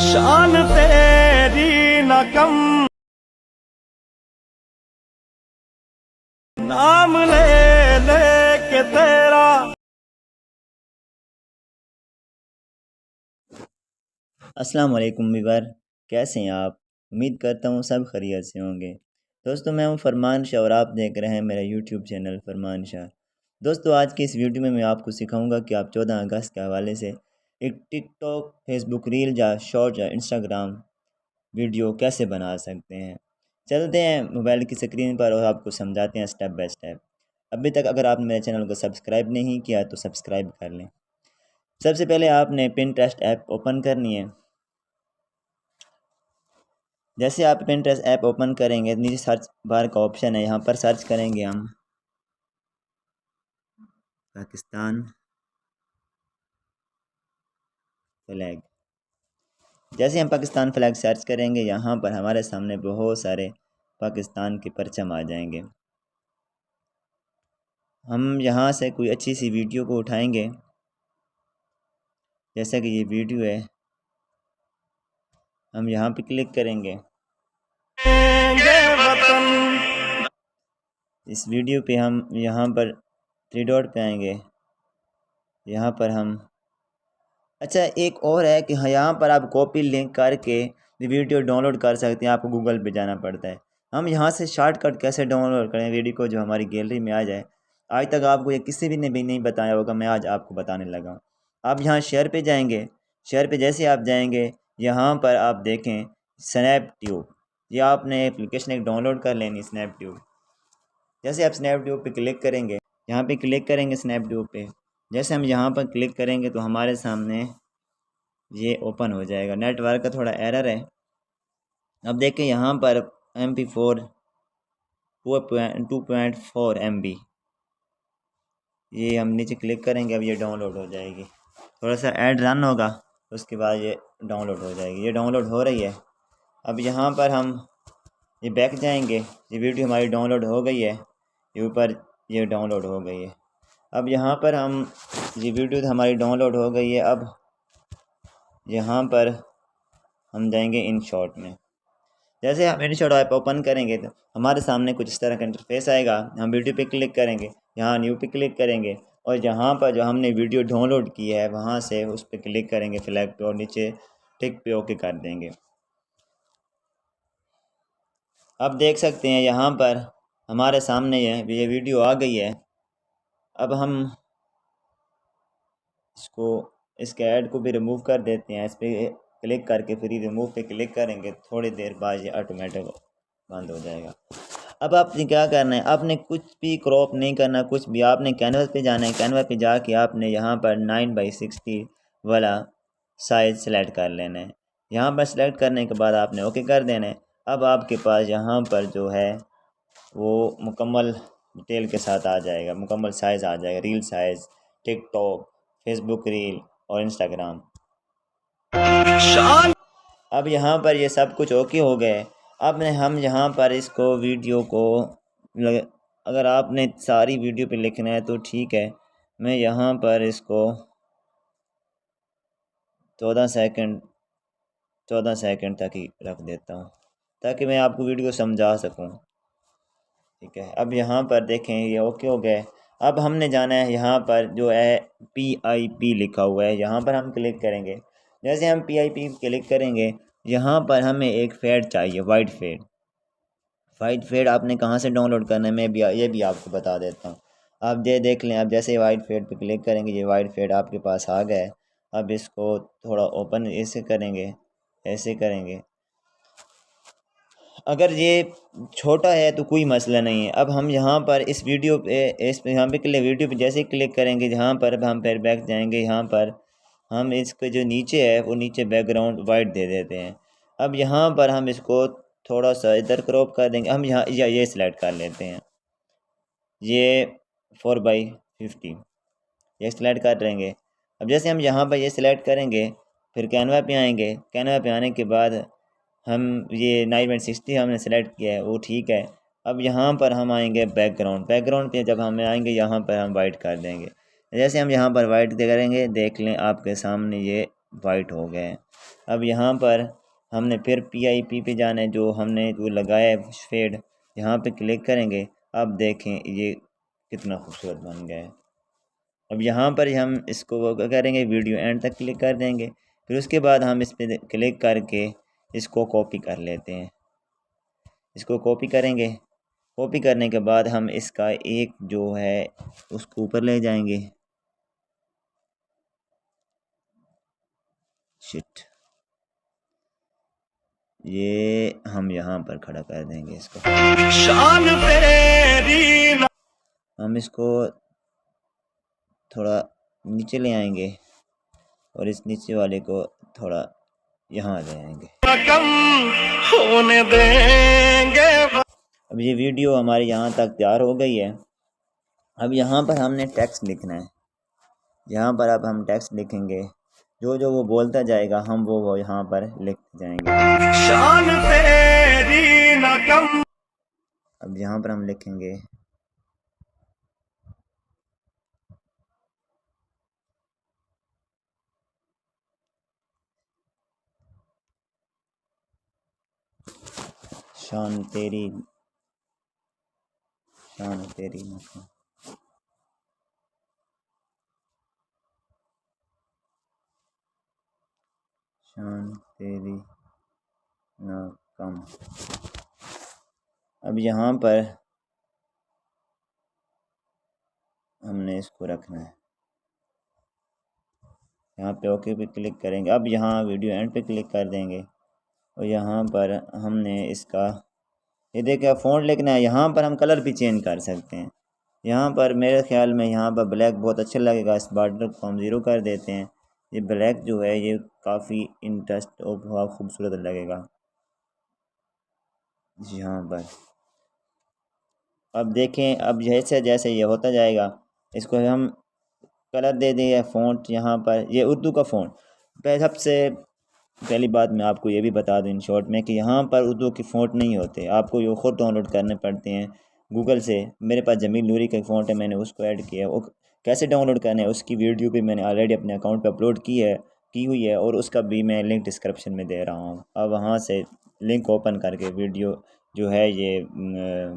शान तेरी न कम, नाम ले ले के तेरा। अस्सलाम वालेकुम वीवर, कैसे हैं आप? उम्मीद करता हूँ सब खैरियत से होंगे। दोस्तों, मैं हूँ फरमान शाह और आप देख रहे हैं मेरा यूट्यूब चैनल फरमान शाह। दोस्तों, आज की इस वीडियो में मैं आपको सिखाऊंगा कि आप 14 अगस्त के हवाले से एक टिकटॉक, फेसबुक रील या शॉर्ट या इंस्टाग्राम वीडियो कैसे बना सकते हैं। चलते हैं मोबाइल की स्क्रीन पर और आपको समझाते हैं स्टेप बाय स्टेप। अभी तक अगर आपने मेरे चैनल को सब्सक्राइब नहीं किया तो सब्सक्राइब कर लें। सबसे पहले आपने पिंटरेस्ट ऐप ओपन करनी है। जैसे आप पिंटरेस्ट ऐप ओपन करेंगे, नीचे सर्च बार का ऑप्शन है, यहाँ पर सर्च करेंगे हम पाकिस्तान फ्लैग। जैसे हम पाकिस्तान फ्लैग सर्च करेंगे, यहाँ पर हमारे सामने बहुत सारे पाकिस्तान के परचम आ जाएंगे। हम यहाँ से कोई अच्छी सी वीडियो को उठाएंगे, जैसा कि ये वीडियो है। हम यहाँ पे क्लिक करेंगे। इस वीडियो पे हम यहाँ पर थ्री डॉट पे आएंगे। यहाँ पर हम अच्छा, एक और है कि हाँ, यहाँ पर आप कॉपी लिंक करके वीडियो डाउनलोड कर सकते हैं। आपको गूगल पे जाना पड़ता है। हम यहाँ से शॉर्टकट कैसे डाउनलोड करें वीडियो को जो हमारी गैलरी में आ जाए। आज तक आपको ये किसी भी ने भी नहीं बताया होगा, मैं आज आपको बताने लगा हूँ। आप यहाँ शेयर पे जाएंगे। शेयर पे जैसे आप जाएंगे, यहाँ पर आप देखें स्नैप ट्यूब। ये आपने एप्लीकेशन एक डाउनलोड कर लेनी, स्नैप ट्यूब। जैसे आप स्नैप ट्यूब पे क्लिक करेंगे, यहाँ पे क्लिक करेंगे स्नैप ट्यूब पे। जैसे हम यहाँ पर क्लिक करेंगे तो हमारे सामने ये ओपन हो जाएगा। नेटवर्क का थोड़ा एरर है। अब देखें यहाँ पर MP4 2.4 MB, ये हम नीचे क्लिक करेंगे। अब ये डाउनलोड हो जाएगी। थोड़ा सा ऐड रन होगा, उसके बाद ये डाउनलोड हो जाएगी। ये डाउनलोड हो रही है। अब यहाँ पर हम ये बैक जाएंगे। ये वीडियो हमारी डाउनलोड हो गई है। ये ऊपर ये डाउनलोड हो गई है। अब यहाँ पर हम ये वीडियो हमारी डाउनलोड हो गई है। अब यहाँ पर हम जाएंगे इन शॉर्ट में। जैसे हम इन शॉर्ट ऐप ओपन करेंगे तो हमारे सामने कुछ इस तरह का इंटरफेस आएगा। हम वीडियो पे क्लिक करेंगे, यहाँ न्यू पे क्लिक करेंगे और यहाँ पर जो हमने वीडियो डाउनलोड की है वहाँ से उस पर क्लिक करेंगे, फ्लैग पे, और नीचे टिक पे ओके कर देंगे। अब देख सकते हैं यहाँ पर हमारे सामने ये वीडियो आ गई है। अब हम इसके ऐड को भी रिमूव कर देते हैं। इस पर क्लिक करके फिर रिमूव पे क्लिक करेंगे, थोड़ी देर बाद ये ऑटोमेटिक बंद हो जाएगा। अब आपने क्या करना है, आपने कुछ भी क्रॉप नहीं करना, कुछ भी। आपने कैनवस पे जाना है। कैनवस पे जाके आपने यहाँ पर 9x60 वाला साइज़ सेलेक्ट कर लेना है। यहाँ पर सेलेक्ट करने के बाद आपने ओके कर देना है। अब आपके पास यहाँ पर जो है वो मुकम्मल डिटेल के साथ आ जाएगा, मुकम्मल साइज़ आ जाएगा। Reel size, TikTok, Facebook reel और इंस्टाग्राम। अब यहाँ पर ये सब कुछ ओके हो गए। अब हम यहाँ पर इसको वीडियो को अगर आपने सारी वीडियो पे लिखना है तो ठीक है। मैं यहाँ पर इसको 14 सेकंड तक ही रख देता हूँ ताकि मैं आपको वीडियो समझा सकूँ। ठीक है, अब यहाँ पर देखें ये ओके हो गए। अब हमने जाना है यहाँ पर जो है PIP लिखा हुआ है, यहाँ पर हम क्लिक करेंगे। जैसे हम PIP क्लिक करेंगे, यहाँ पर हमें एक फेड चाहिए, वाइट फेड आपने कहाँ से डाउनलोड करना है मैं भी ये भी आपको बता देता हूँ। आप देख लें। अब जैसे वाइट फेड पे क्लिक करेंगे, ये वाइट फेड आपके पास आ गया है। अब इसको थोड़ा ओपन ऐसे करेंगे, ऐसे करेंगे। अगर ये छोटा है तो कोई मसला नहीं है। अब हम यहाँ पर इस वीडियो पे यहाँ पे वीडियो पे जैसे ही क्लिक करेंगे, यहाँ पर अब हम फिर बैक जाएंगे। यहाँ पर हम इसके जो नीचे है वो नीचे बैकग्राउंड वाइट दे देते हैं। अब यहाँ पर हम इसको थोड़ा सा इधर क्रॉप कर देंगे। हम यहाँ ये सिलेक्ट कर लेते हैं, ये 4/50 ये सिलेक्ट कर देंगे। अब जैसे हम यहाँ पर ये सिलेक्ट करेंगे, फिर कैनवा पे आएंगे। कैनवा पे आने के बाद हम ये 9x60 हमने सेलेक्ट किया है, वो ठीक है। अब यहाँ पर हम आएंगे बैकग्राउंड पे। जब हम आएंगे यहाँ पर हम वाइट कर देंगे। जैसे हम यहाँ पर वाइट करेंगे, देख लें आपके सामने ये वाइट हो गए। अब यहाँ पर हमने फिर PIP पे जाना है, जो हमने वो लगाया है शेड, यहाँ पे क्लिक करेंगे। अब देखें ये कितना खूबसूरत बन गया है। अब यहाँ पर हम इसको वो करेंगे, वीडियो एंड तक क्लिक कर देंगे। फिर उसके बाद हम इस पर क्लिक करके इसको कॉपी कर लेते हैं। इसको कॉपी करेंगे। कॉपी करने के बाद हम इसका एक जो है उसको ऊपर ले जाएंगे। शिट, ये हम यहाँ पर खड़ा कर देंगे इसको। शान तेरी न हम इसको थोड़ा नीचे ले आएंगे और इस नीचे वाले को थोड़ा यहाँ ले आएंगे। कम होने देंगे। अब ये वीडियो हमारे यहाँ तक तैयार हो गई है। अब यहाँ पर हमने टेक्स्ट लिखना है। यहाँ पर अब हम टेक्स्ट लिखेंगे, जो जो वो बोलता जाएगा हम वो यहाँ पर लिख जाएंगे। शान तेरी न कम। अब यहाँ पर हम लिखेंगे शान तेरी न कम। शान तेरी न कम। अब यहाँ पर हमने इसको रखना है। यहाँ पे ओके पे क्लिक करेंगे। अब यहाँ वीडियो एंड पे क्लिक कर देंगे और यहाँ पर हमने इसका ये देखिए फ़ॉन्ट लिखना है। यहाँ पर हम कलर भी चेंज कर सकते हैं। यहाँ पर मेरे ख्याल में यहाँ पर ब्लैक बहुत अच्छा लगेगा। इस बॉर्डर को हम 0 कर देते हैं। ये ब्लैक जो है ये काफ़ी इंटरेस्ट और बहुत खूबसूरत लगेगा यहाँ पर। अब देखें, अब जैसे जैसे ये होता जाएगा इसको हम कलर दे दें। फ़ॉन्ट यहाँ पर ये उर्दू का फ़ॉन्ट। सबसे पहली बात मैं आपको ये भी बता दूं इन शॉर्ट में कि यहाँ पर उर्दू के फ़ॉन्ट नहीं होते, आपको ये ख़ुद डाउनलोड करने पड़ते हैं गूगल से। मेरे पास जमील नूरी का फ़ॉन्ट है, मैंने उसको ऐड किया है। वो कैसे डाउनलोड करना है उसकी वीडियो भी मैंने ऑलरेडी अपने अकाउंट पे अपलोड की हुई है और उसका भी मैं लिंक डिस्क्रिप्शन में दे रहा हूँ। अब वहाँ से लिंक ओपन करके वीडियो जो है ये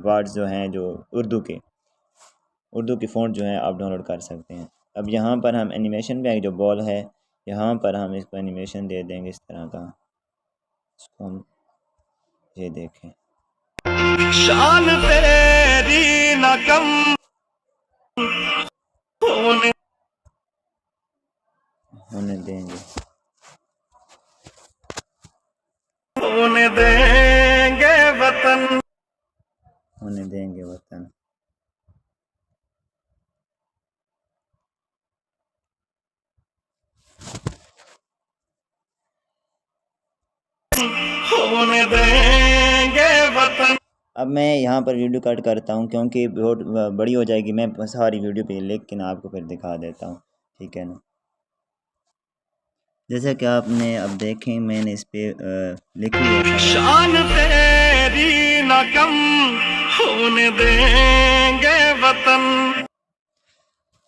वर्ड्स जो हैं जो उर्दू के फ़ॉन्ट जो हैं आप डाउनलोड कर सकते हैं। अब यहाँ पर हम एनिमेशन पे जो बॉल है यहाँ पर हम इसको एनिमेशन दे देंगे इस तरह का। इसको हम ये देखें, शान तेरी न कम होने देंगे। होने देंगे वतन। होने देंगे वतन। होने देंगे वतन। अब मैं यहाँ पर वीडियो कट करता हूँ क्योंकि बहुत बड़ी हो जाएगी। मैं सारी वीडियो पे लेकिन आपको फिर दिखा देता हूँ, ठीक है ना। जैसा कि आपने अब देखें मैंने इस पे लिखी है शान तेरी न कम होने देंगे वतन।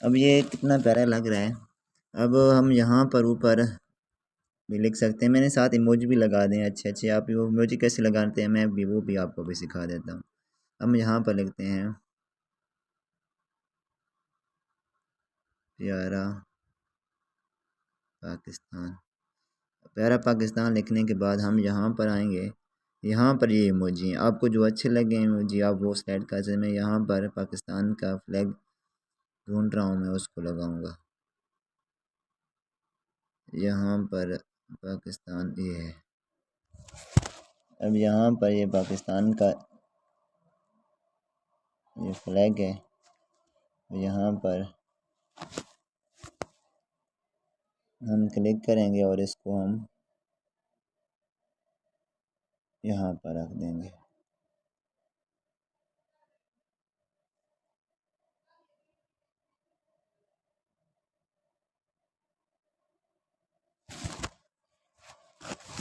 अब ये कितना प्यारा लग रहा है। अब हम यहाँ पर ऊपर भी लिख सकते हैं। मैंने साथ इमोजी भी लगा दें अच्छे अच्छे। आप वो इमोजी कैसे लगाते हैं मैं भी वो भी आपको भी सिखा देता हूँ। हम यहाँ पर लिखते हैं प्यारा पाकिस्तान। प्यारा पाकिस्तान लिखने के बाद हम यहाँ पर आएंगे। यहाँ पर ये इमोजी हैं, आपको जो अच्छे लगे इमोजी आप वो सेलेक्ट कर सकते। मैं यहाँ पर पाकिस्तान का फ्लैग ढूंढ रहा हूँ, मैं उसको लगाऊंगा। यहाँ पर पाकिस्तान ये है। अब यहाँ पर ये पाकिस्तान का ये फ्लैग है। यहाँ पर हम क्लिक करेंगे और इसको हम यहाँ पर रख देंगे।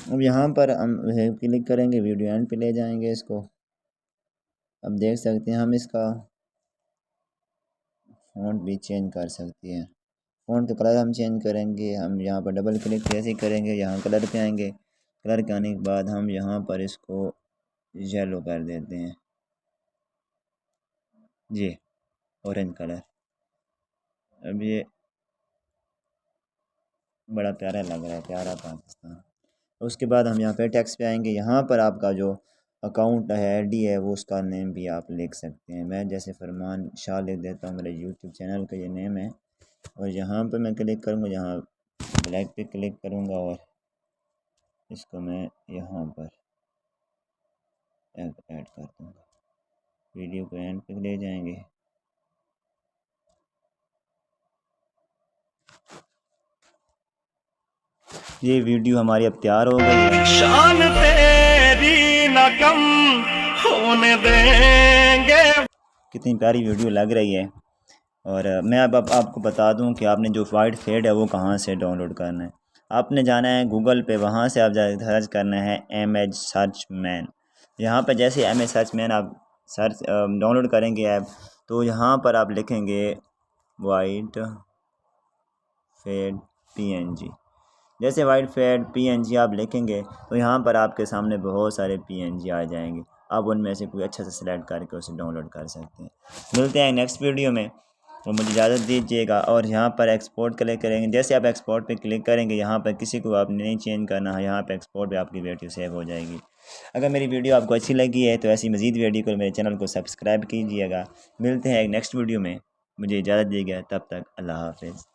अब यहाँ पर हम क्लिक करेंगे, वीडियो एंड पे ले जाएंगे इसको। अब देख सकते हैं हम इसका फ़ॉन्ट भी चेंज कर सकते हैं। फ़ॉन्ट का कलर हम चेंज करेंगे। हम यहाँ पर डबल क्लिक जैसे करेंगे यहाँ कलर पे आएंगे। कलर के आने के बाद हम यहाँ पर इसको येलो कर देते हैं, जी ऑरेंज कलर। अब ये बड़ा प्यारा लग रहा है, प्यारा पाकिस्तान। उसके बाद हम यहाँ पे टेक्स्ट पे आएंगे। यहाँ पर आपका जो अकाउंट है, आईडी है, वो उसका नेम भी आप लिख सकते हैं। मैं जैसे फरमान शाह लिख देता हूँ, मेरे यूट्यूब चैनल का ये नेम है। और यहाँ पर मैं क्लिक करूँगा, यहाँ ब्लैक पे क्लिक करूँगा और इसको मैं यहाँ पर ऐड कर दूँगा। वीडियो को एंड पे ले जाएंगे। ये वीडियो हमारी अब तैयार हो गई है। शान तेरी न कम होने देंगे। कितनी प्यारी वीडियो लग रही है। और मैं अब आपको बता दूं कि आपने जो वाइट फेड है वो कहाँ से डाउनलोड करना है। आपने जाना है गूगल पे, वहाँ से आप सर्च करना है इमेज सर्च मैन। यहाँ पर जैसे इमेज सर्च मैन आप सर्च डाउनलोड करेंगे ऐप, तो यहाँ पर आप लिखेंगे वाइट फेड PNG। जैसे वाइट फेड PNG आप लिखेंगे तो यहाँ पर आपके सामने बहुत सारे PNG आ जाएंगे। आप उनमें से कोई अच्छा सा सिलेक्ट करके उसे डाउनलोड कर सकते हैं। मिलते हैं नेक्स्ट वीडियो में, और मुझे इजाज़त दीजिएगा। और यहाँ पर एक्सपोर्ट क्लिक करेंगे। जैसे आप एक्सपोर्ट पे क्लिक करेंगे, यहाँ पर किसी को आपने नहीं चेंज करना है, यहाँ पर एक्सपोर्ट पे आपकी वीडियो सेव हो जाएगी। अगर मेरी वीडियो आपको अच्छी लगी है तो ऐसी मज़ीद वीडियो को मेरे चैनल को सब्सक्राइब कीजिएगा। मिलते हैं एक नेक्स्ट वीडियो में, मुझे इजाज़त दीजिएगा। तब तक अल्लाह हाफ़िज़।